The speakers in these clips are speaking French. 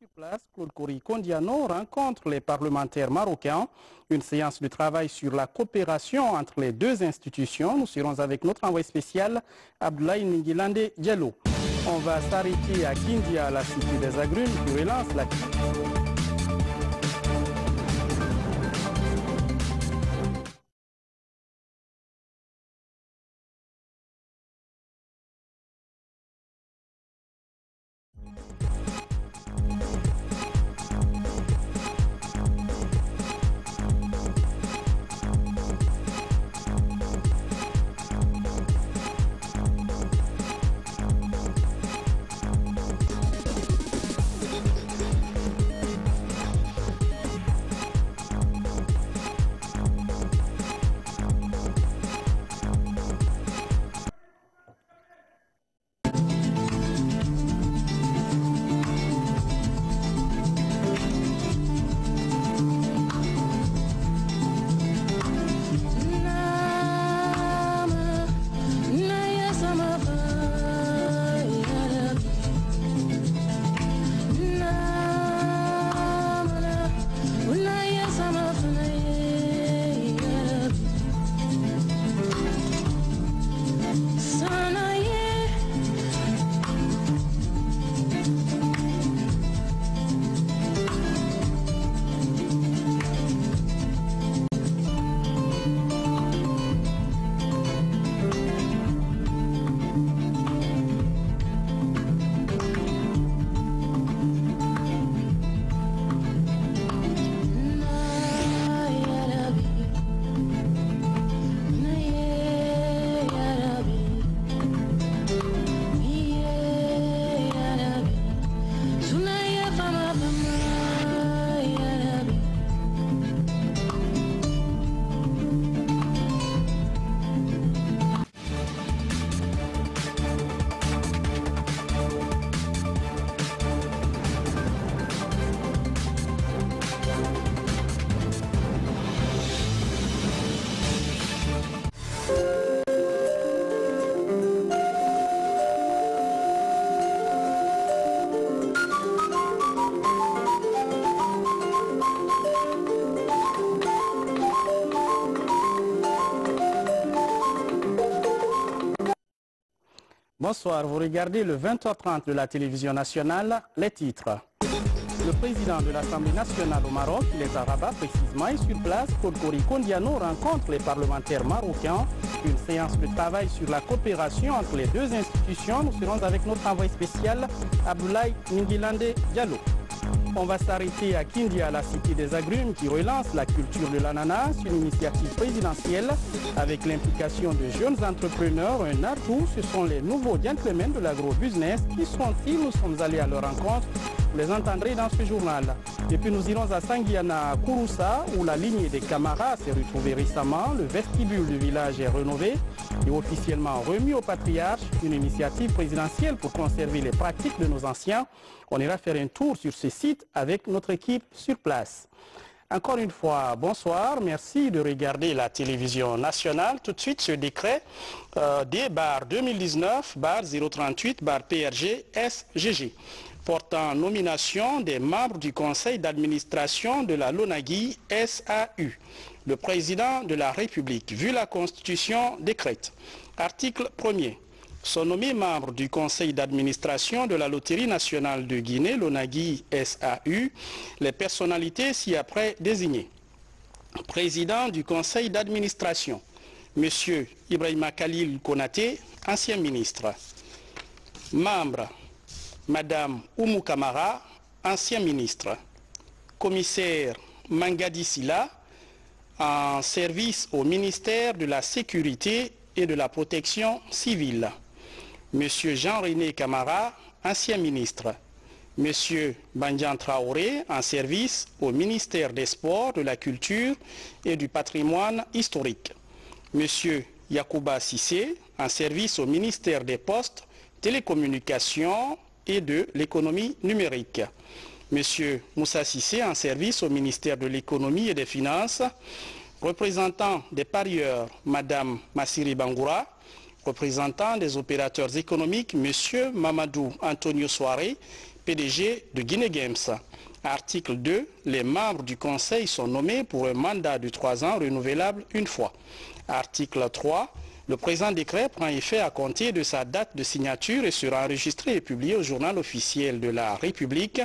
Sur place, Claude Kory Kondiano rencontre les parlementaires marocains. Une séance de travail sur la coopération entre les deux institutions. Nous serons avec notre envoyé spécial, Abdoulaye Ningilande Diallo. On va s'arrêter à Kindia, la cité des agrumes, qui relance la... Bonsoir, vous regardez le 20h30 de la télévision nationale, les titres. Le président de l'Assemblée nationale au Maroc, il est à Rabat précisément, et sur place, Claude Kory Kondiano rencontre les parlementaires marocains. Une séance de travail sur la coopération entre les deux institutions. Nous serons avec notre envoyé spécial, Abdoulaye Ningilande Diallo. On va s'arrêter à Kindia, la cité des agrumes, qui relance la culture de l'ananas, une initiative présidentielle avec l'implication de jeunes entrepreneurs. Un atout, ce sont les nouveaux gentlemen de l'agro-business. Qui sont-ils? Nous sommes allés à leur rencontre. Vous les entendrez dans ce journal. Et puis nous irons à Sangiana Kouroussa, où la lignée des Camara s'est retrouvée récemment. Le vestibule du village est rénové et officiellement remis au patriarche. Une initiative présidentielle pour conserver les pratiques de nos anciens. On ira faire un tour sur ce site avec notre équipe sur place. Encore une fois, bonsoir. Merci de regarder la télévision nationale. Tout de suite, ce décret D/2019/038/PRG-SGG portant nomination des membres du conseil d'administration de la LONAGUI SAU. Le président de la République, vu la Constitution, décrète. Article 1er. Sont nommés membres du conseil d'administration de la Loterie nationale de Guinée, LONAGUI SAU, les personnalités ci-après désignées. Président du conseil d'administration, M. Ibrahima Khalil Konaté, ancien ministre. Membre, Mme Oumou Kamara, ancien ministre. Commissaire Mangadi Silla, en service au ministère de la Sécurité et de la Protection civile. M. Jean-René Kamara, ancien ministre. M. Bandian Traoré, en service au ministère des Sports, de la Culture et du Patrimoine historique. M. Yacouba Sissé, en service au ministère des Postes, Télécommunications et de l'économie numérique. M. Moussa Sissé, en service au ministère de l'économie et des finances. Représentant des parieurs, Mme Massiri Bangoura. Représentant des opérateurs économiques, M. Mamadou Antonio Soare, PDG de Guinée Games. Article 2. Les membres du Conseil sont nommés pour un mandat de 3 ans renouvelable une fois. Article 3. Le présent décret prend effet à compter de sa date de signature et sera enregistré et publié au journal officiel de la République.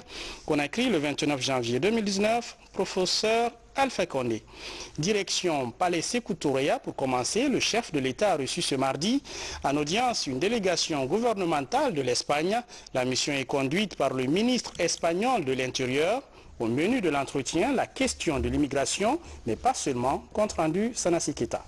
Conakry le 29 janvier 2019. Professeur Alpha Condé. Direction Palais Sékou Touré pour commencer. Le chef de l'État a reçu ce mardi en audience une délégation gouvernementale de l'Espagne. La mission est conduite par le ministre espagnol de l'Intérieur. Au menu de l'entretien, la question de l'immigration, mais pas seulement. Compte rendu Sanassi Keita.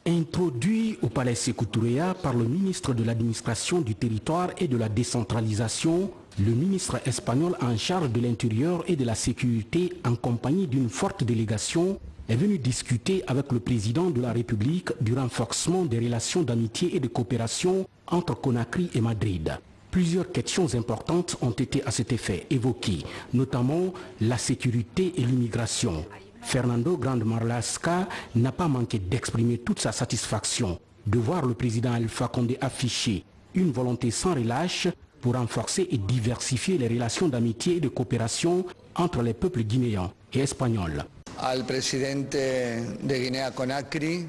Introduit au Palais Sékou Touré par le ministre de l'Administration du Territoire et de la Décentralisation, le ministre espagnol en charge de l'Intérieur et de la Sécurité, en compagnie d'une forte délégation, est venu discuter avec le président de la République du renforcement des relations d'amitié et de coopération entre Conakry et Madrid. Plusieurs questions importantes ont été à cet effet évoquées, notamment la sécurité et l'immigration. Fernando Grande Marlaska n'a pas manqué d'exprimer toute sa satisfaction de voir le président Alpha Condé afficher une volonté sans relâche pour renforcer et diversifier les relations d'amitié et de coopération entre les peuples guinéens et espagnols. Al presidente de Guinea-Conakry,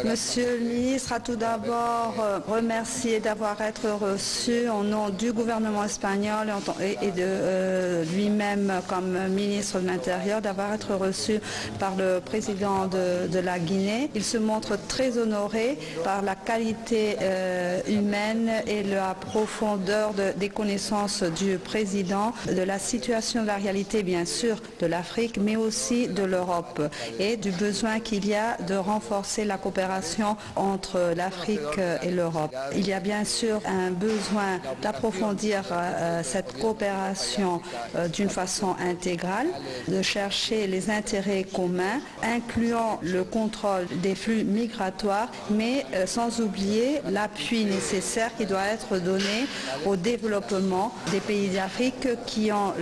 Monsieur le ministre a tout d'abord remercié d'avoir été reçu au nom du gouvernement espagnol et de lui-même comme ministre de l'Intérieur, d'avoir été reçu par le président de la Guinée. Il se montre très honoré par la qualité humaine et la profondeur des connaissances du président, de la situation, de la réalité bien sûr de l'Afrique, mais aussi de l'Europe et du besoin qu'il y a de renforcer la coopération entre l'Afrique et l'Europe. Il y a bien sûr un besoin d'approfondir cette coopération d'une façon intégrale, de chercher les intérêts communs, incluant le contrôle des flux migratoires, mais sans oublier l'appui nécessaire qui doit être donné au développement des pays d'Afrique qui ont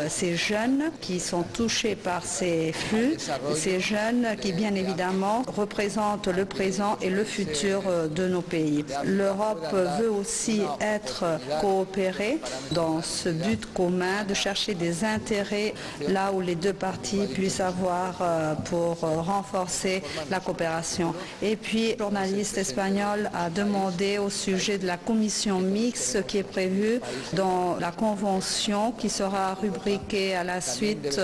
ces jeunes qui sont touchés par ces flux, ces jeunes qui bien évidemment représentent le présent et le futur de nos pays. L'Europe veut aussi être coopérée dans ce but commun de chercher des intérêts là où les deux parties puissent avoir pour renforcer la coopération. Et puis, le journaliste espagnol a demandé au sujet de la commission mixte qui est prévue dans la convention qui sera rubriquée à la suite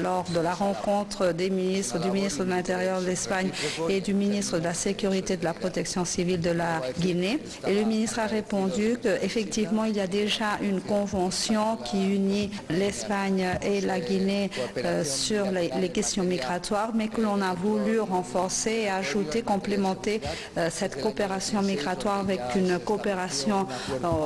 lors de la rencontre des ministres, du ministre de l'Intérieur de l'Espagne et du ministre de la Sécurité et de la Protection civile de la Guinée. Et le ministre a répondu qu'effectivement, il y a déjà une convention qui unit l'Espagne et la Guinée sur les questions migratoires, mais que l'on a voulu renforcer et ajouter, complémenter cette coopération migratoire avec une coopération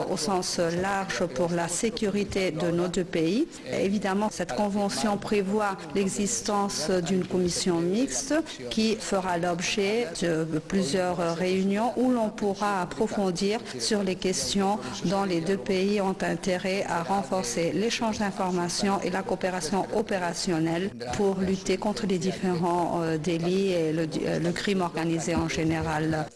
au sens large pour la sécurité de nos deux pays. Et évidemment, cette convention prévoit l'existence d'une commission mixte qui fera l'objet de plusieurs réunions où l'on pourra approfondir sur les questions dont les deux pays ont intérêt à renforcer l'échange d'informations et la coopération opérationnelle pour lutter contre les différents délits et le crime organisé en général.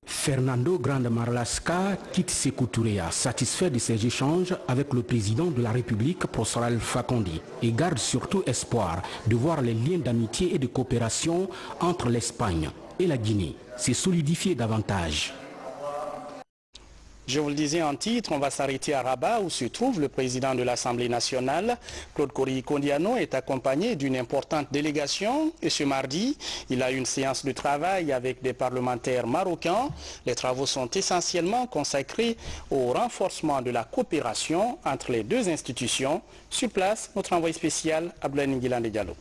Fernando Grande Marlaska quitte Sékou Touré, satisfait de ses échanges avec le président de la République, professeur Alpha Condé, et garde surtout espoir de voir les liens d'amitié et de coopération entre l'Espagne et la Guinée se solidifier davantage. Je vous le disais en titre, on va s'arrêter à Rabat où se trouve le président de l'Assemblée nationale. Claude Kori-Kondiano est accompagné d'une importante délégation et ce mardi, il a une séance de travail avec des parlementaires marocains. Les travaux sont essentiellement consacrés au renforcement de la coopération entre les deux institutions. Sur place, notre envoyé spécial, Abdoulaye Nguilande Diallo.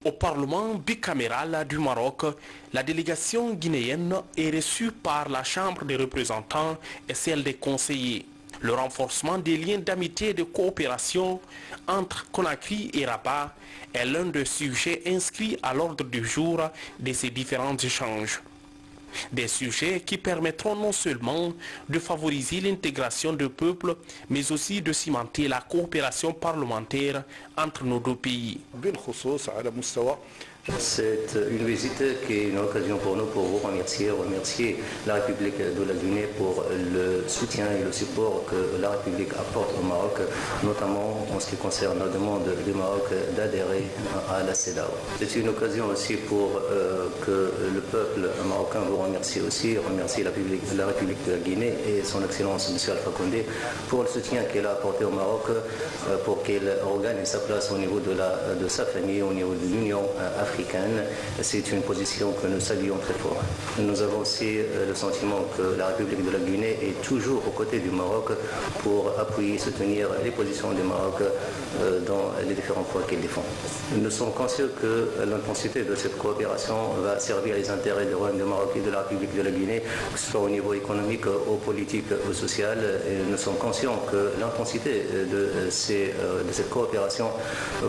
Au Parlement bicaméral du Maroc, la délégation guinéenne est reçue par la Chambre des représentants et celle des conseillers. Le renforcement des liens d'amitié et de coopération entre Conakry et Rabat est l'un des sujets inscrits à l'ordre du jour de ces différents échanges. Des sujets qui permettront non seulement de favoriser l'intégration de peuples, mais aussi de cimenter la coopération parlementaire entre nos deux pays. C'est une visite qui est une occasion pour nous pour vous remercier la République de la Guinée pour le soutien et le support que la République apporte au Maroc, notamment en ce qui concerne la demande du Maroc d'adhérer à la CEDEAO. C'est une occasion aussi pour que le peuple marocain vous remercie aussi, remercie la République de la Guinée et son Excellence M. Alpha Condé pour le soutien qu'elle a apporté au Maroc pour qu'il regagne sa place au niveau de sa famille, au niveau de l'Union africaine. C'est une position que nous saluons très fort. Nous avons aussi le sentiment que la République de la Guinée est toujours aux côtés du Maroc pour appuyer et soutenir les positions du Maroc dans les différents points qu'il défend. Nous sommes conscients que l'intensité de cette coopération va servir les intérêts du Royaume du Maroc et de la République de la Guinée, que ce soit au niveau économique, au politique, au social. Et nous sommes conscients que l'intensité de cette coopération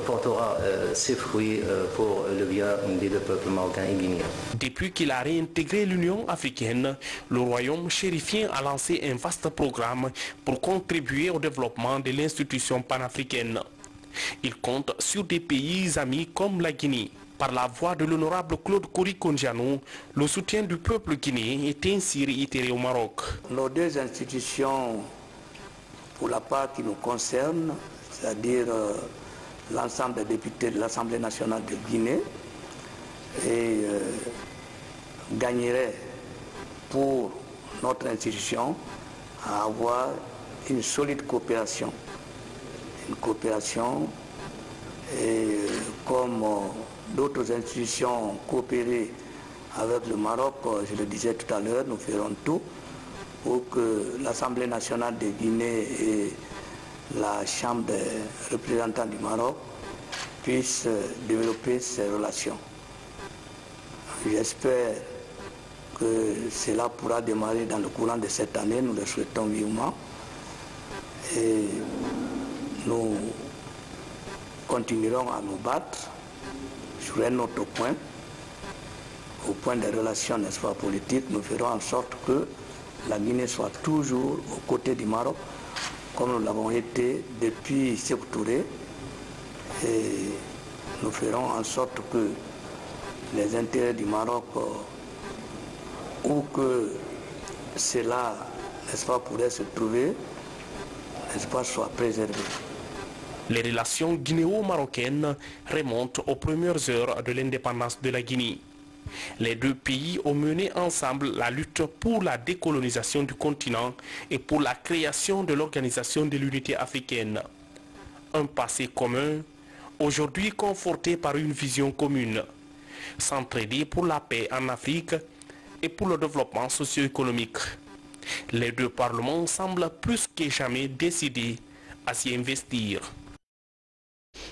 portera ses fruits pour le bien des deux peuples marocains et guinéens. Depuis qu'il a réintégré l'Union africaine, le royaume chérifien a lancé un vaste programme pour contribuer au développement de l'institution panafricaine. Il compte sur des pays amis comme la Guinée. Par la voix de l'honorable Claude Kori-Kondiano, le soutien du peuple guinéen est ainsi réitéré au Maroc. Nos deux institutions, pour la part qui nous concerne, c'est-à-dire l'ensemble des députés de l'Assemblée nationale de Guinée, gagnerait pour notre institution à avoir une solide coopération. Une coopération comme d'autres institutions ont coopéré avec le Maroc, je le disais tout à l'heure, nous ferons tout pour que l'Assemblée nationale de Guinée et la Chambre des représentants du Maroc puissent développer ces relations. J'espère que cela pourra démarrer dans le courant de cette année, nous le souhaitons vivement. Et nous continuerons à nous battre sur un autre point, au point des relations, n'est-ce pas, politiques. Nous ferons en sorte que la Guinée soit toujours aux côtés du Maroc, comme nous l'avons été depuis Sékou Touré. Et nous ferons en sorte que les intérêts du Maroc, où que cela, n'est-ce pas, pourrait se trouver, n'est-ce pas, soient préservés. Les relations guinéo-marocaines remontent aux premières heures de l'indépendance de la Guinée. Les deux pays ont mené ensemble la lutte pour la décolonisation du continent et pour la création de l'Organisation de l'Unité africaine. Un passé commun, aujourd'hui conforté par une vision commune. S'entraider pour la paix en Afrique et pour le développement socio-économique. Les deux parlements semblent plus que jamais décidés à s'y investir.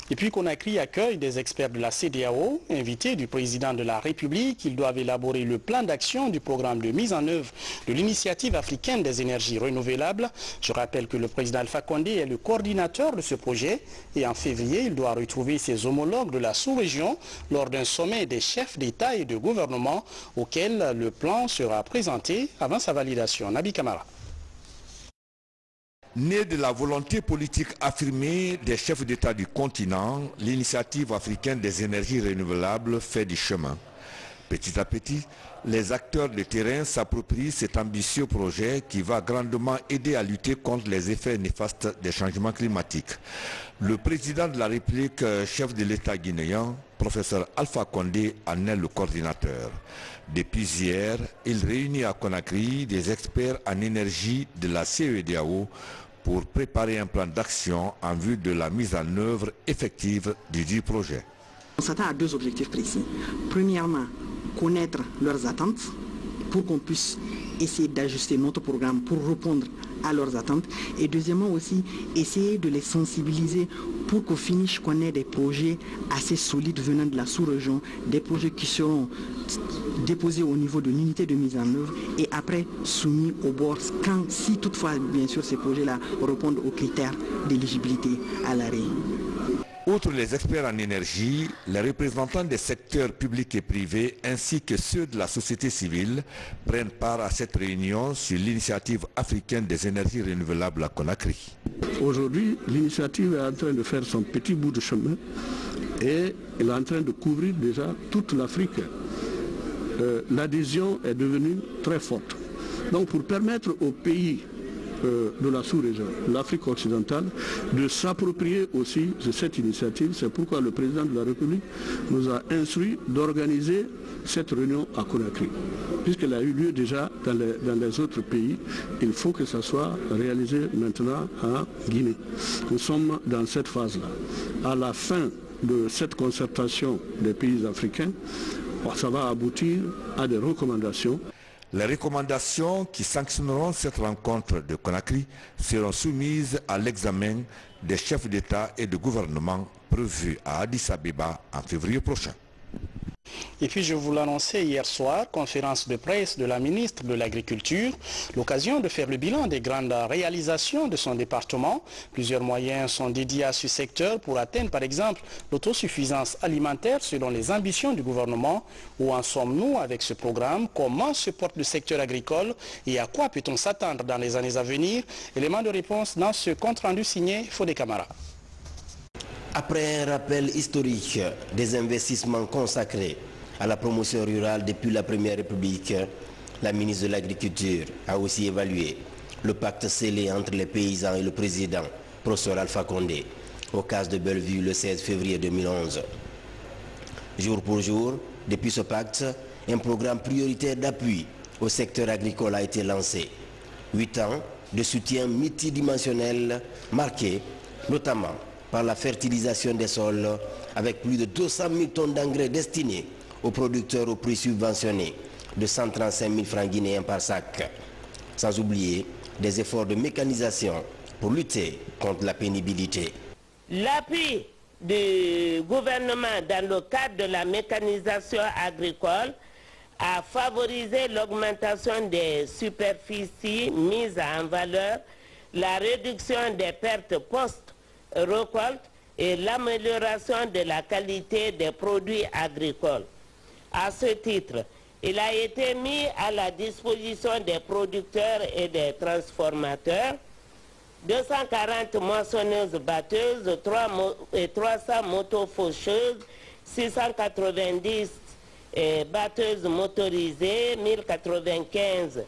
Et puis Conakry accueille des experts de la CEDEAO, invités du président de la République. Ils doivent élaborer le plan d'action du programme de mise en œuvre de l'initiative africaine des énergies renouvelables. Je rappelle que le président Alpha Condé est le coordinateur de ce projet et en février, il doit retrouver ses homologues de la sous-région lors d'un sommet des chefs d'État et de gouvernement auquel le plan sera présenté avant sa validation. Nabi Kamara. Née de la volonté politique affirmée des chefs d'État du continent, l'initiative africaine des énergies renouvelables fait du chemin. Petit à petit, les acteurs de terrain s'approprient cet ambitieux projet qui va grandement aider à lutter contre les effets néfastes des changements climatiques. Le président de la République, chef de l'État guinéen, professeur Alpha Condé, en est le coordinateur. Depuis hier, il réunit à Conakry des experts en énergie de la CEDEAO pour préparer un plan d'action en vue de la mise en œuvre effective du projet. On s'attend à deux objectifs précis. Premièrement, connaître leurs attentes pour qu'on puisse essayer d'ajuster notre programme pour répondre à leurs attentes. Et deuxièmement aussi, essayer de les sensibiliser pour qu'au finish, qu'on ait des projets assez solides venant de la sous-région, des projets qui seront déposés au niveau de l'unité de mise en œuvre et après soumis au board si toutefois, bien sûr, ces projets-là répondent aux critères d'éligibilité à l'arrêt. Outre les experts en énergie, les représentants des secteurs publics et privés ainsi que ceux de la société civile prennent part à cette réunion sur l'initiative africaine des énergies renouvelables à Conakry. Aujourd'hui, l'initiative est en train de faire son petit bout de chemin et elle est en train de couvrir déjà toute l'Afrique. L'adhésion est devenue très forte. Donc pour permettre aux pays de la sous-région, l'Afrique occidentale, de s'approprier aussi de cette initiative. C'est pourquoi le président de la République nous a instruit d'organiser cette réunion à Conakry. Puisqu'elle a eu lieu déjà dans les autres pays, il faut que ça soit réalisé maintenant à Guinée. Nous sommes dans cette phase-là. À la fin de cette concertation des pays africains, ça va aboutir à des recommandations. Les recommandations qui sanctionneront cette rencontre de Conakry seront soumises à l'examen des chefs d'État et de gouvernement prévus à Addis Abeba en février prochain. Et puis je vous l'annonçais hier soir, conférence de presse de la ministre de l'Agriculture, l'occasion de faire le bilan des grandes réalisations de son département. Plusieurs moyens sont dédiés à ce secteur pour atteindre par exemple l'autosuffisance alimentaire selon les ambitions du gouvernement. Où en sommes-nous avec ce programme? Comment se porte le secteur agricole et à quoi peut-on s'attendre dans les années à venir? Élément de réponse dans ce compte-rendu signé Fodé Camara. Après un rappel historique des investissements consacrés à la promotion rurale depuis la Première République, la ministre de l'Agriculture a aussi évalué le pacte scellé entre les paysans et le président, professeur Alpha Condé, au CAS de Bellevue le 16 février 2011. Jour pour jour, depuis ce pacte, un programme prioritaire d'appui au secteur agricole a été lancé. 8 ans de soutien multidimensionnel marqué notamment par la fertilisation des sols avec plus de 200 000 tonnes d'engrais destinés aux producteurs au prix subventionné de 135 000 francs guinéens par sac. Sans oublier des efforts de mécanisation pour lutter contre la pénibilité. L'appui du gouvernement dans le cadre de la mécanisation agricole a favorisé l'augmentation des superficies mises en valeur, la réduction des pertes post-récolte et l'amélioration de la qualité des produits agricoles. À ce titre, il a été mis à la disposition des producteurs et des transformateurs 240 moissonneuses batteuses, 300 motos faucheuses, 690 batteuses motorisées, 1095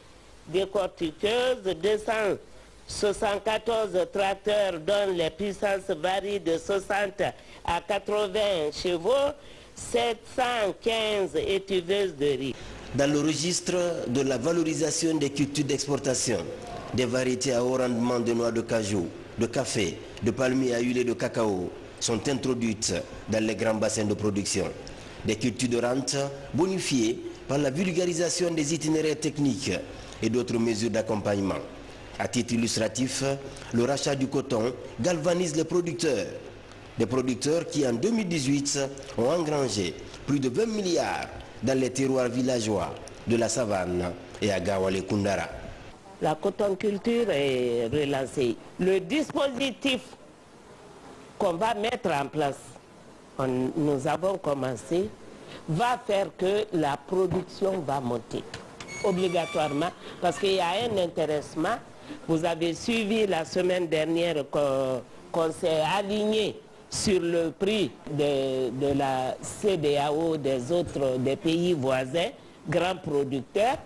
décortiqueuses, 274 tracteurs dont les puissances varient de 60 à 80 chevaux, 715 étuveuses de riz. Dans le registre de la valorisation des cultures d'exportation, des variétés à haut rendement de noix de cajou, de café, de palmiers à huile et de cacao sont introduites dans les grands bassins de production. Des cultures de rente bonifiées par la vulgarisation des itinéraires techniques et d'autres mesures d'accompagnement. À titre illustratif, le rachat du coton galvanise les producteurs. Des producteurs qui en 2018 ont engrangé plus de 20 milliards dans les terroirs villageois de la savane et à Gawale-Kundara. La cotonculture est relancée. Le dispositif qu'on va mettre en place, nous avons commencé, va faire que la production va monter obligatoirement parce qu'il y a un intéressement. Vous avez suivi la semaine dernière qu'on s'est aligné sur le prix de la CEDEAO des pays voisins, grands producteurs.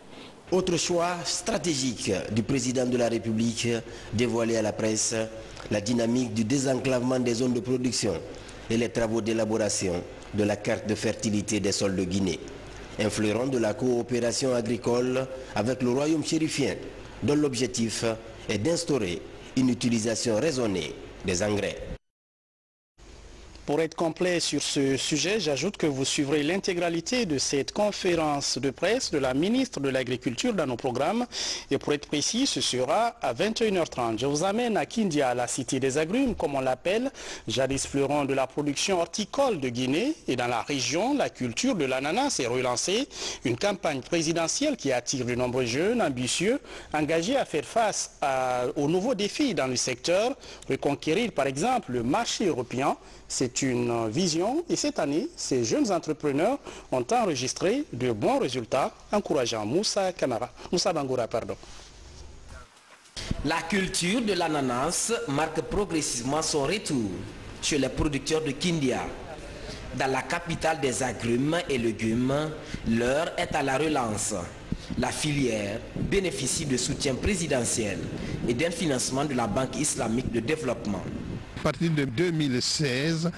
Autre choix stratégique du président de la République dévoilé à la presse, la dynamique du désenclavement des zones de production et les travaux d'élaboration de la carte de fertilité des sols de Guinée, un fleuron de la coopération agricole avec le royaume chérifien, dont l'objectif est d'instaurer une utilisation raisonnée des engrais. Pour être complet sur ce sujet, j'ajoute que vous suivrez l'intégralité de cette conférence de presse de la ministre de l'Agriculture dans nos programmes. Et pour être précis, ce sera à 21h30. Je vous amène à Kindia, la cité des agrumes, comme on l'appelle, jadis fleuron de la production horticole de Guinée. Et dans la région, la culture de l'ananas est relancée. Une campagne présidentielle qui attire de nombreux jeunes ambitieux, engagés à faire face aux nouveaux défis dans le secteur. Reconquérir, par exemple, le marché européen. C'est C'est une vision et cette année, ces jeunes entrepreneurs ont enregistré de bons résultats encourageant Moussa Bangoura. La culture de l'ananas marque progressivement son retour chez les producteurs de Kindia. Dans la capitale des agrumes et légumes, l'heure est à la relance. La filière bénéficie de soutien présidentiel et d'un financement de la Banque islamique de développement. À partir de 2016,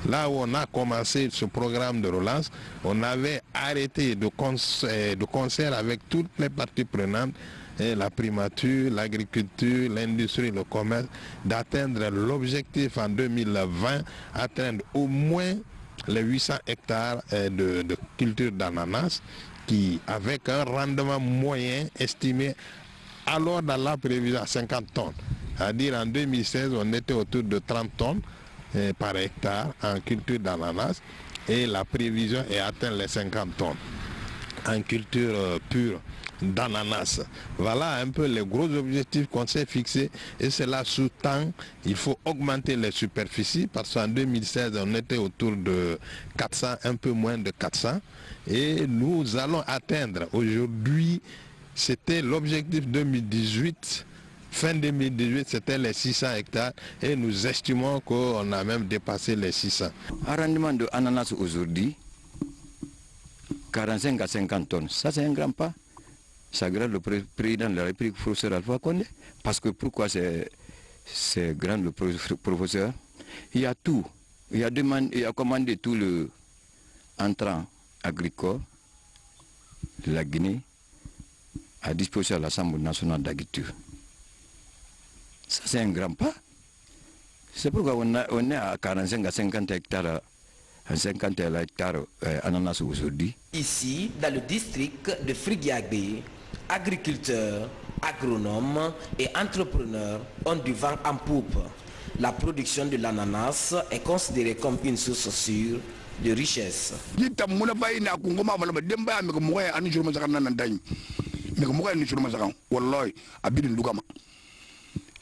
là où on a commencé ce programme de relance, on avait arrêté de concert avec toutes les parties prenantes, la primature, l'agriculture, l'industrie, le commerce, d'atteindre l'objectif en 2020, atteindre au moins les 800 hectares de culture d'ananas, qui, avec un rendement moyen estimé alors dans la prévision à 50 tonnes. C'est-à-dire en 2016, on était autour de 30 tonnes par hectare en culture d'ananas et la prévision est atteinte les 50 tonnes en culture pure d'ananas. Voilà un peu les gros objectifs qu'on s'est fixés et cela sous-tend, il faut augmenter les superficies parce qu'en 2016 on était autour de 400, un peu moins de 400 et nous allons atteindre aujourd'hui, c'était l'objectif 2018, fin 2018 c'était les 600 hectares et nous estimons qu'on a même dépassé les 600. Un rendement de ananas aujourd'hui, 45 à 50 tonnes, ça c'est un grand pas. Ça grade le président de la République, professeur Alpha Condé. Parce que pourquoi c'est grand le professeur? Il y a tout. Il a commandé tout le entrant agricole de la Guinée à disposition de l'Assemblée nationale d'agriculture. Ça c'est un grand pas. C'est pourquoi on est à 45 à 50 hectares. 50 hectares ananas aujourd'hui. Ici, dans le district de Frigiagbé, agriculteurs, agronomes et entrepreneurs ont du vent en poupe. La production de l'ananas est considérée comme une source sûre de richesse.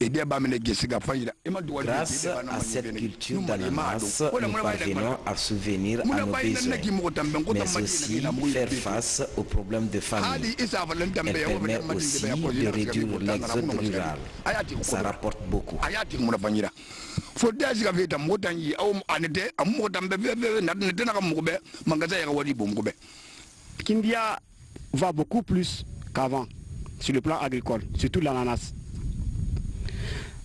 Grâce à cette culture d'ananas, nous parvenons à subvenir à nos besoins, mais aussi faire face aux problèmes de famille. Elle permet aussi de réduire l'exode rural. Ça rapporte beaucoup. Kindia va beaucoup plus qu'avant sur le plan agricole, surtout l'ananas.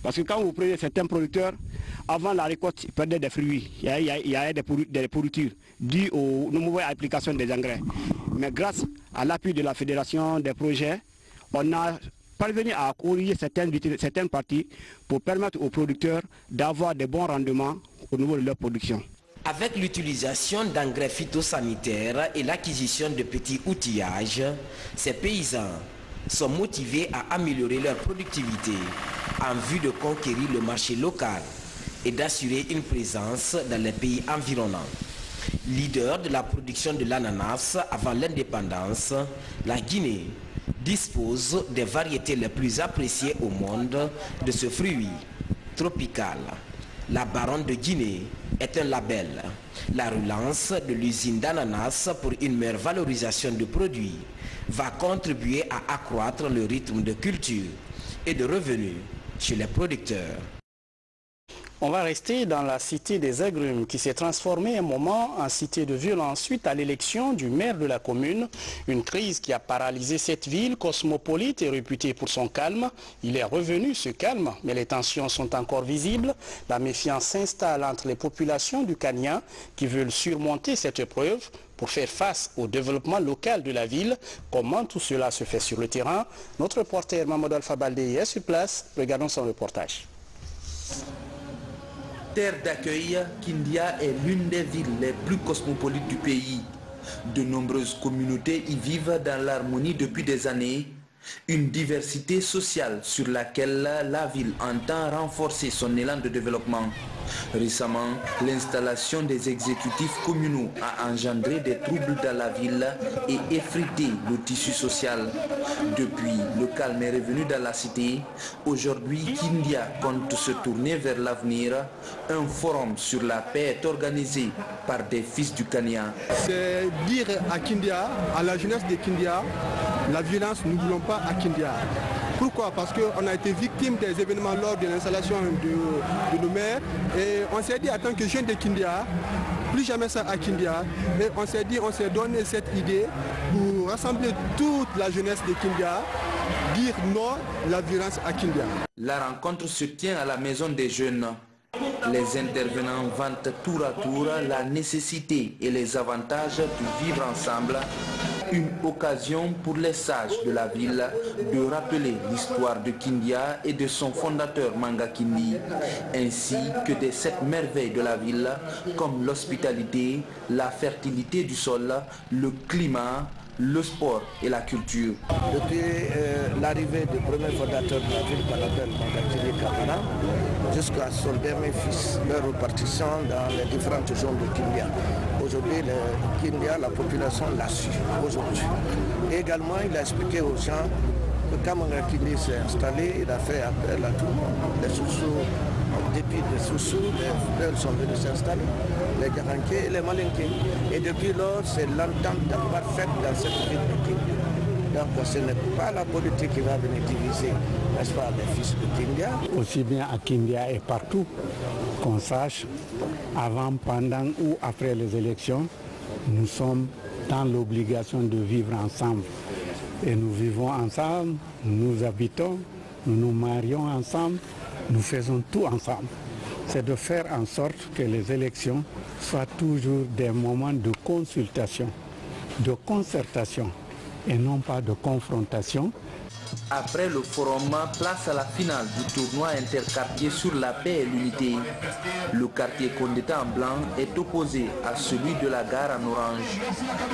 Parce que quand vous prenez certains producteurs, avant la récolte, ils perdaient des fruits. Il y a des pourritures dues aux nouvelles applications des engrais. Mais grâce à l'appui de la Fédération des projets, on a parvenu à corriger certaines parties pour permettre aux producteurs d'avoir des bons rendements au niveau de leur production. Avec l'utilisation d'engrais phytosanitaires et l'acquisition de petits outillages, ces paysans sont motivés à améliorer leur productivité en vue de conquérir le marché local et d'assurer une présence dans les pays environnants. Leader de la production de l'ananas avant l'indépendance, la Guinée dispose des variétés les plus appréciées au monde de ce fruit tropical. La Baronne de Guinée est un label. La relance de l'usine d'ananas pour une meilleure valorisation du produit va contribuer à accroître le rythme de culture et de revenus chez les producteurs. On va rester dans la cité des agrumes qui s'est transformée un moment en cité de violence suite à l'élection du maire de la commune. Une crise qui a paralysé cette ville cosmopolite et réputée pour son calme. Il est revenu ce calme, mais les tensions sont encore visibles. La méfiance s'installe entre les populations du Kenya qui veulent surmonter cette épreuve pour faire face au développement local de la ville. Comment tout cela se fait sur le terrain? Notre reporter Mamadou Alpha Baldé est sur place. Regardons son reportage. Terre d'accueil, Kindia est l'une des villes les plus cosmopolites du pays. De nombreuses communautés y vivent dans l'harmonie depuis des années, Une diversité sociale sur laquelle la ville entend renforcer son élan de développement. Récemment, l'installation des exécutifs communaux a engendré des troubles dans la ville et effrité le tissu social. Depuis, le calme est revenu dans la cité. Aujourd'hui, Kindia compte se tourner vers l'avenir. Un forum sur la paix est organisé par des fils du Kenya. C'est dire à Kindia, à la jeunesse de Kindia, la violence, nous ne voulons pas à Kindia. Pourquoi? Parce qu'on a été victime des événements lors de l'installation de nos maires et on s'est dit en tant que jeunes de Kindia, plus jamais ça à Kindia. Et on s'est dit, on s'est donné cette idée pour rassembler toute la jeunesse de Kindia, dire non à la violence à Kindia. La rencontre se tient à la maison des jeunes. Les intervenants vantent tour à tour la nécessité et les avantages de vivre ensemble. Une occasion pour les sages de la ville de rappeler l'histoire de Kindia et de son fondateur Manga Kindi, ainsi que des 7 merveilles de la ville comme l'hospitalité, la fertilité du sol, le climat, le sport et la culture. Depuis l'arrivée du premier fondateur de la ville qu'on appelle Manga Kamara, jusqu'à son dernier fils, leur répartition dans les différentes zones de Kindia. Aujourd'hui, Kindia, la population l'a su aujourd'hui. Et également, il a expliqué aux gens que quand Manga Kindi s'est installé, il a fait appel à tout le monde. Les Soussous, en dépit des Soussous, les frères sont venus s'installer, les Garankés et les Malinké. Et depuis lors, c'est l'entente parfaite dans cette ville de Kindia. Donc ce n'est pas la politique qui va venir diviser, n'est-ce pas, les fils de Kindia. Aussi bien à Kindia et partout, qu'on sache, avant, pendant ou après les élections, nous sommes dans l'obligation de vivre ensemble. Et nous vivons ensemble, nous habitons, nous nous marions ensemble, nous faisons tout ensemble. C'est de faire en sorte que les élections soient toujours des moments de consultation, de concertation, et non pas de confrontation. Après le forum, place à la finale du tournoi interquartier sur la paix et l'unité. Le quartier Condéta en blanc est opposé à celui de la gare en orange.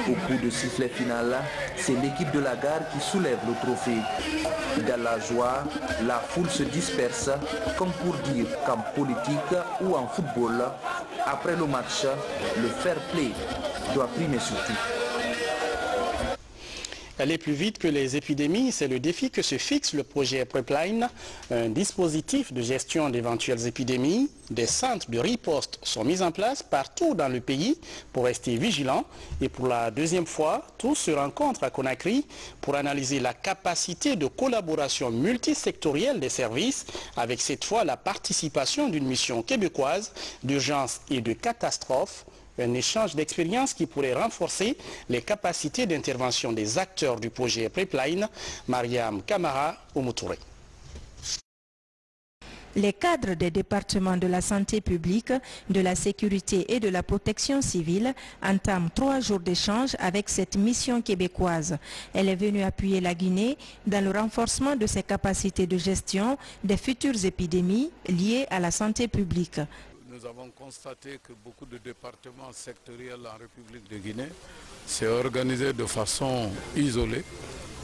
Au coup de sifflet final, c'est l'équipe de la gare qui soulève le trophée. Dans la joie, la foule se disperse, comme pour dire qu'en politique ou en football, après le match, le fair play doit primer surtout. Aller plus vite que les épidémies, c'est le défi que se fixe le projet Prepline, un dispositif de gestion d'éventuelles épidémies. Des centres de riposte sont mis en place partout dans le pays pour rester vigilants. Et pour la deuxième fois, tous se rencontrent à Conakry pour analyser la capacité de collaboration multisectorielle des services, avec cette fois la participation d'une mission québécoise d'urgence et de catastrophe. Un échange d'expériences qui pourrait renforcer les capacités d'intervention des acteurs du projet Prepline. Mariam Kamara Oumoutouré. Les cadres des départements de la santé publique, de la sécurité et de la protection civile entament 3 jours d'échange avec cette mission québécoise. Elle est venue appuyer la Guinée dans le renforcement de ses capacités de gestion des futures épidémies liées à la santé publique. Nous avons constaté que beaucoup de départements sectoriels en République de Guinée s'est organisé de façon isolée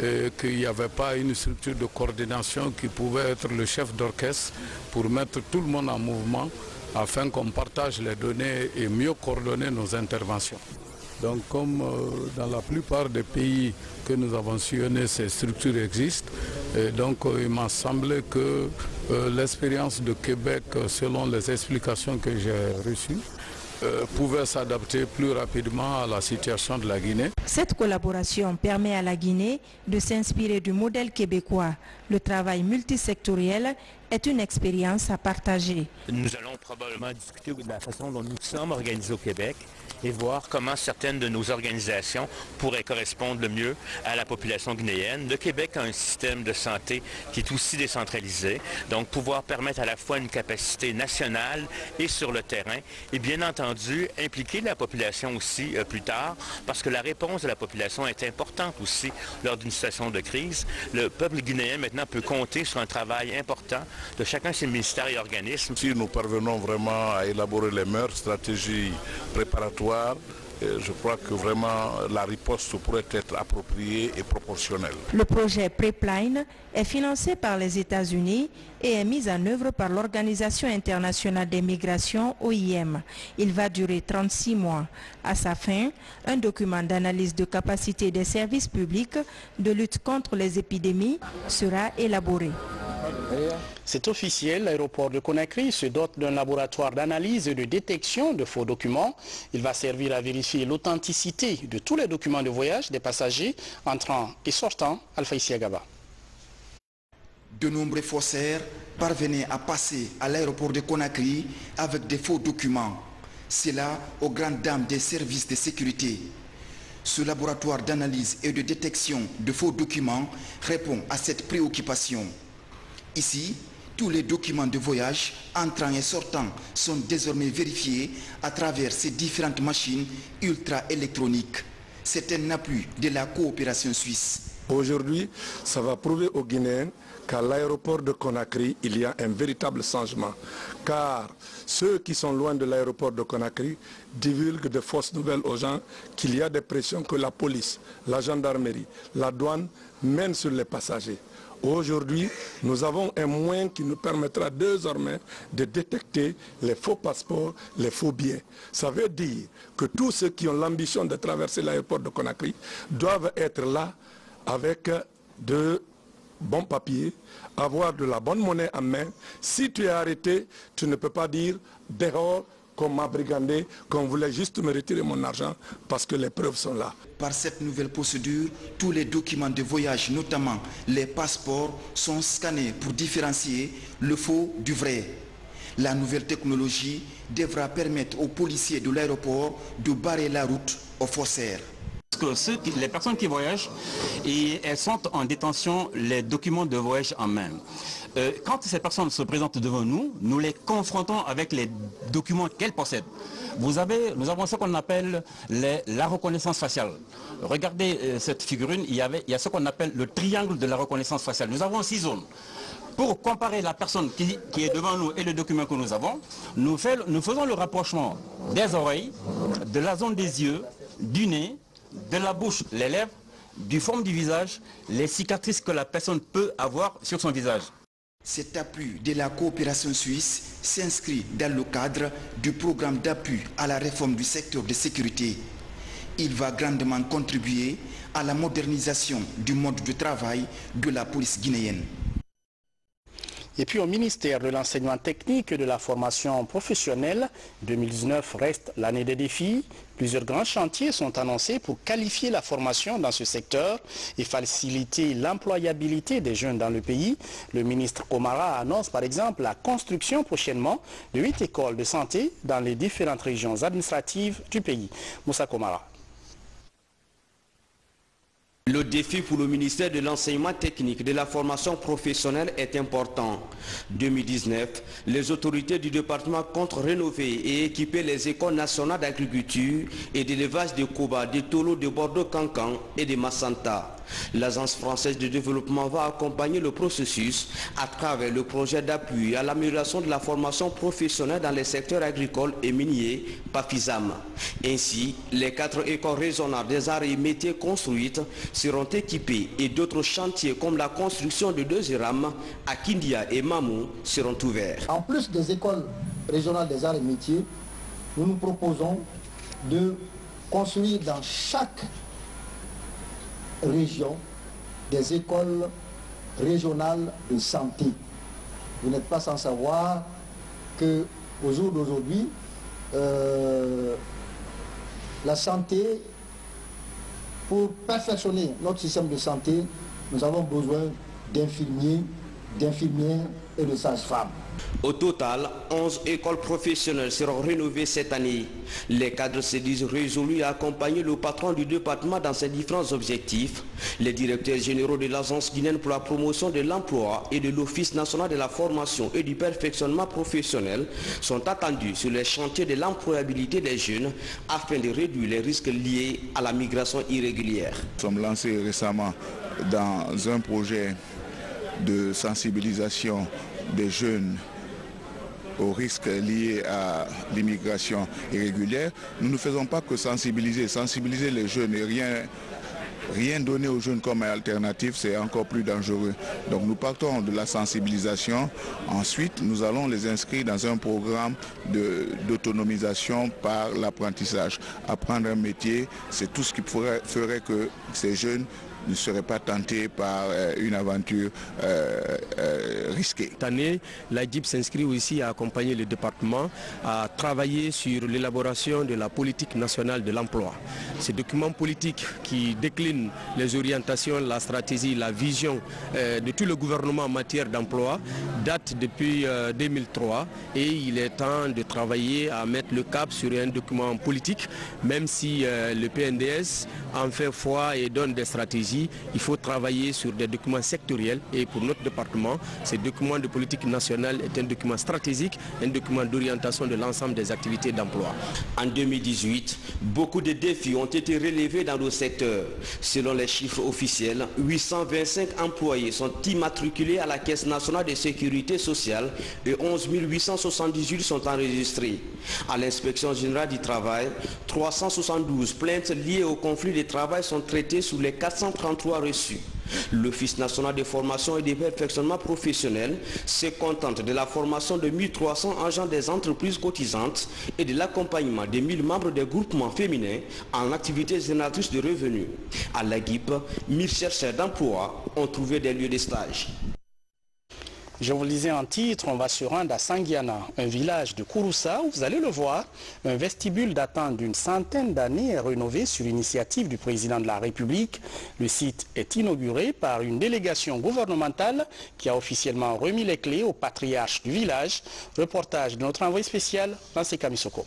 et qu'il n'y avait pas une structure de coordination qui pouvait être le chef d'orchestre pour mettre tout le monde en mouvement afin qu'on partage les données et mieux coordonner nos interventions. Donc comme dans la plupart des pays que nous avons sillonnés, ces structures existent. Et donc il m'a semblé que l'expérience de Québec, selon les explications que j'ai reçues, pouvait s'adapter plus rapidement à la situation de la Guinée. Cette collaboration permet à la Guinée de s'inspirer du modèle québécois. Le travail multisectoriel est une expérience à partager. Nous allons probablement discuter de la façon dont nous sommes organisés au Québec et voir comment certaines de nos organisations pourraient correspondre le mieux à la population guinéenne. Le Québec a un système de santé qui est aussi décentralisé, donc pouvoir permettre à la fois une capacité nationale et sur le terrain, et bien entendu impliquer la population aussi plus tard, parce que la réponse de la population est importante aussi lors d'une situation de crise. Le peuple guinéen maintenant peut compter sur un travail important de chacun de ses ministères et organismes. Si nous parvenons vraiment à élaborer les meilleures stratégies préparatoires, je crois que vraiment la riposte pourrait être appropriée et proportionnelle. Le projet Pipeline est financé par les États-Unis et est mis en œuvre par l'Organisation internationale des migrations, OIM. Il va durer 36 mois. À sa fin, un document d'analyse de capacité des services publics de lutte contre les épidémies sera élaboré. C'est officiel, l'aéroport de Conakry se dote d'un laboratoire d'analyse et de détection de faux documents. Il va servir à vérifier l'authenticité de tous les documents de voyage des passagers entrant et sortant. Alpha Isiagaba. De nombreux faussaires parvenaient à passer à l'aéroport de Conakry avec des faux documents. C'est là aux grandes dames des services de sécurité. Ce laboratoire d'analyse et de détection de faux documents répond à cette préoccupation. Ici, tous les documents de voyage entrant et sortant sont désormais vérifiés à travers ces différentes machines ultra-électroniques. C'est un appui de la coopération suisse. Aujourd'hui, ça va prouver aux Guinéens qu'à l'aéroport de Conakry, il y a un véritable changement. Car ceux qui sont loin de l'aéroport de Conakry divulguent de fausses nouvelles aux gens qu'il y a des pressions que la police, la gendarmerie, la douane mènent sur les passagers. Aujourd'hui, nous avons un moyen qui nous permettra désormais de détecter les faux passeports, les faux billets. Ça veut dire que tous ceux qui ont l'ambition de traverser l'aéroport de Conakry doivent être là avec de bons papiers, avoir de la bonne monnaie en main. Si tu es arrêté, tu ne peux pas dire dehors qu'on m'a brigandé, qu'on voulait juste me retirer mon argent parce que les preuves sont là. Par cette nouvelle procédure, tous les documents de voyage, notamment les passeports, sont scannés pour différencier le faux du vrai. La nouvelle technologie devra permettre aux policiers de l'aéroport de barrer la route aux faussaires. Les personnes qui voyagent, elles sont en détention les documents de voyage en main. Quand ces personnes se présentent devant nous, nous les confrontons avec les documents qu'elles possèdent. Nous avons ce qu'on appelle la reconnaissance faciale. Regardez cette figurine, il y a ce qu'on appelle le triangle de la reconnaissance faciale. Nous avons 6 zones. Pour comparer la personne qui est devant nous et le document que nous avons, nous faisons le rapprochement des oreilles, de la zone des yeux, du nez, de la bouche, les lèvres, du forme du visage, les cicatrices que la personne peut avoir sur son visage. Cet appui de la coopération suisse s'inscrit dans le cadre du programme d'appui à la réforme du secteur de sécurité. Il va grandement contribuer à la modernisation du mode de travail de la police guinéenne. Et puis au ministère de l'enseignement technique et de la formation professionnelle, 2019 reste l'année des défis. Plusieurs grands chantiers sont annoncés pour qualifier la formation dans ce secteur et faciliter l'employabilité des jeunes dans le pays. Le ministre Komara annonce par exemple la construction prochainement de 8 écoles de santé dans les différentes régions administratives du pays. Moussa Komara. Le défi pour le ministère de l'enseignement technique et de la formation professionnelle est important. 2019, les autorités du département comptent rénover et équiper les écoles nationales d'agriculture et d'élevage de Koba, de Tolo, de Bordeaux-Cancan et de Massanta. L'Agence française de développement va accompagner le processus à travers le projet d'appui à l'amélioration de la formation professionnelle dans les secteurs agricoles et miniers, PAFISAM. Ainsi, les 4 écoles régionales des arts et métiers construites seront équipées et d'autres chantiers comme la construction de 2 ERAM à Kindia et Mamou seront ouverts. En plus des écoles régionales des arts et métiers, nous nous proposons de construire dans chaque région des écoles régionales de santé. Vous n'êtes pas sans savoir qu'au jour d'aujourd'hui, la santé, pour perfectionner notre système de santé, nous avons besoin d'infirmiers, d'infirmières et de sages-femmes. Au total, 11 écoles professionnelles seront rénovées cette année. Les cadres se disent résolus à accompagner le patron du département dans ses différents objectifs. Les directeurs généraux de l'Agence guinéenne pour la promotion de l'emploi et de l'Office national de la formation et du perfectionnement professionnel sont attendus sur les chantiers de l'employabilité des jeunes afin de réduire les risques liés à la migration irrégulière. Nous sommes lancés récemment dans un projet de sensibilisation des jeunes aux risques liés à l'immigration irrégulière, nous ne faisons pas que sensibiliser les jeunes et rien donner aux jeunes comme alternative, c'est encore plus dangereux. Donc nous partons de la sensibilisation. Ensuite, nous allons les inscrire dans un programme d'autonomisation par l'apprentissage. Apprendre un métier, c'est tout ce qui ferait que ces jeunes ne seraient pas tentés par une aventure risquée. Cette année, l'AGIP s'inscrit aussi à accompagner le département à travailler sur l'élaboration de la politique nationale de l'emploi. Ces documents politiques qui déclinent les orientations, la stratégie, la vision de tout le gouvernement en matière d'emploi datent depuis 2003 et il est temps de travailler à mettre le cap sur un document politique, même si le PNDS en fait foi et donne des stratégies. Il faut travailler sur des documents sectoriels et pour notre département, ce document de politique nationale est un document stratégique, un document d'orientation de l'ensemble des activités d'emploi. En 2018, beaucoup de défis ont été relevés dans le secteur. Selon les chiffres officiels, 825 employés sont immatriculés à la Caisse nationale de sécurité sociale et 11 878 sont enregistrés. À l'inspection générale du travail, 372 plaintes liées au conflit de travail sont traitées sur les 433 reçus. L'Office national de formation et de perfectionnement professionnel se contente de la formation de 1300 agents des entreprises cotisantes et de l'accompagnement de 1000 membres des groupements féminins en activités génératrices de revenus. À l'AGIP, 1000 chercheurs d'emploi ont trouvé des lieux de stage. Je vous le disais en titre, on va se rendre à Sangiana, un village de Kouroussa où vous allez le voir, un vestibule datant d'une centaine d'années est rénové sur l'initiative du président de la République. Le site est inauguré par une délégation gouvernementale qui a officiellement remis les clés au patriarche du village. Reportage de notre envoyé spécial, Lansé Kamisoko.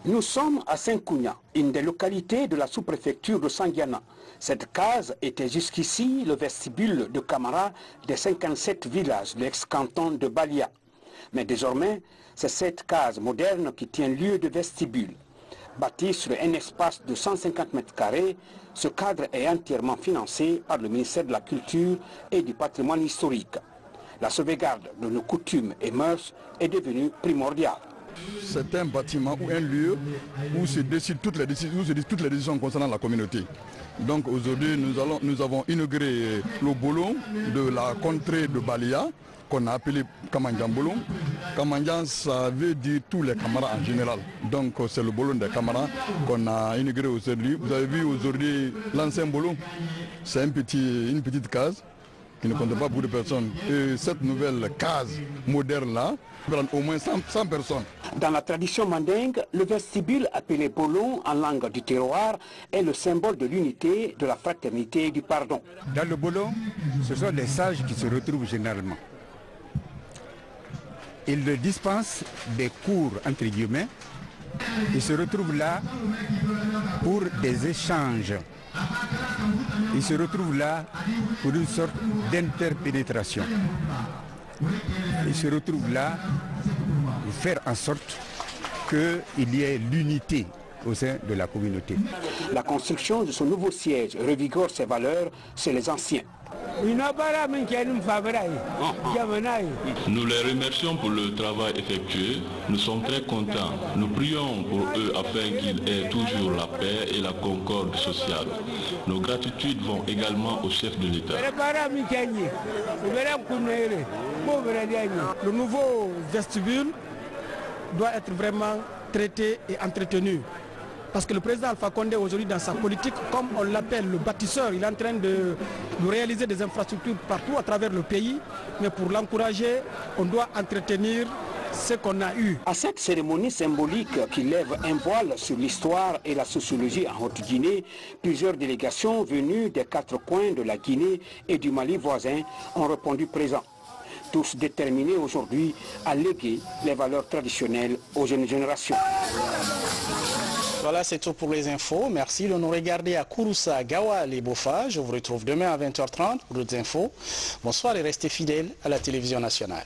Nous sommes à Saint-Kounia, une des localités de la sous-préfecture de Sangiana. Cette case était jusqu'ici le vestibule de Camara des 57 villages de l'ex-canton de Balia. Mais désormais, c'est cette case moderne qui tient lieu de vestibule. Bâti sur un espace de 150 mètres carrés, ce cadre est entièrement financé par le ministère de la Culture et du Patrimoine historique. La sauvegarde de nos coutumes et mœurs est devenue primordiale. C'est un bâtiment ou un lieu où se décident toutes les décisions concernant la communauté. Donc aujourd'hui, nous avons inauguré le boulon de la contrée de Balia, qu'on a appelé Kamandjan Boulon. Kamandjan, ça veut dire tous les camarades en général. Donc c'est le boulon des camarades qu'on a inauguré aujourd'hui. Vous avez vu aujourd'hui l'ancien boulon, c'est une petite case qui ne compte pas beaucoup de personnes. Et cette nouvelle case moderne-là, au moins 100 personnes. Dans la tradition mandingue, le vestibule appelé Bolon en langue du terroir est le symbole de l'unité, de la fraternité et du pardon. Dans le Bolon, ce sont les sages qui se retrouvent généralement. Ils dispensent des cours entre guillemets. Ils se retrouvent là pour des échanges. Ils se retrouvent là pour une sorte d'interpénétration. Ils se retrouvent là pour faire en sorte qu'il y ait l'unité au sein de la communauté. La construction de ce nouveau siège revigore ses valeurs chez les anciens. Nous les remercions pour le travail effectué. Nous sommes très contents. Nous prions pour eux afin qu'ils aient toujours la paix et la concorde sociale. Nos gratitudes vont également au chef de l'État. Le nouveau vestibule doit être vraiment traité et entretenu. Parce que le président Alpha Condé aujourd'hui dans sa politique, comme on l'appelle le bâtisseur, il est en train de réaliser des infrastructures partout à travers le pays. Mais pour l'encourager, on doit entretenir ce qu'on a eu. À cette cérémonie symbolique qui lève un voile sur l'histoire et la sociologie en Haute-Guinée, plusieurs délégations venues des 4 coins de la Guinée et du Mali voisin ont répondu présent. Tous déterminés aujourd'hui à léguer les valeurs traditionnelles aux jeunes générations. Voilà, c'est tout pour les infos. Merci de nous regarder à Kouroussa, Gawal et Bofa. Je vous retrouve demain à 20h30 pour d'autres infos. Bonsoir et restez fidèles à la télévision nationale.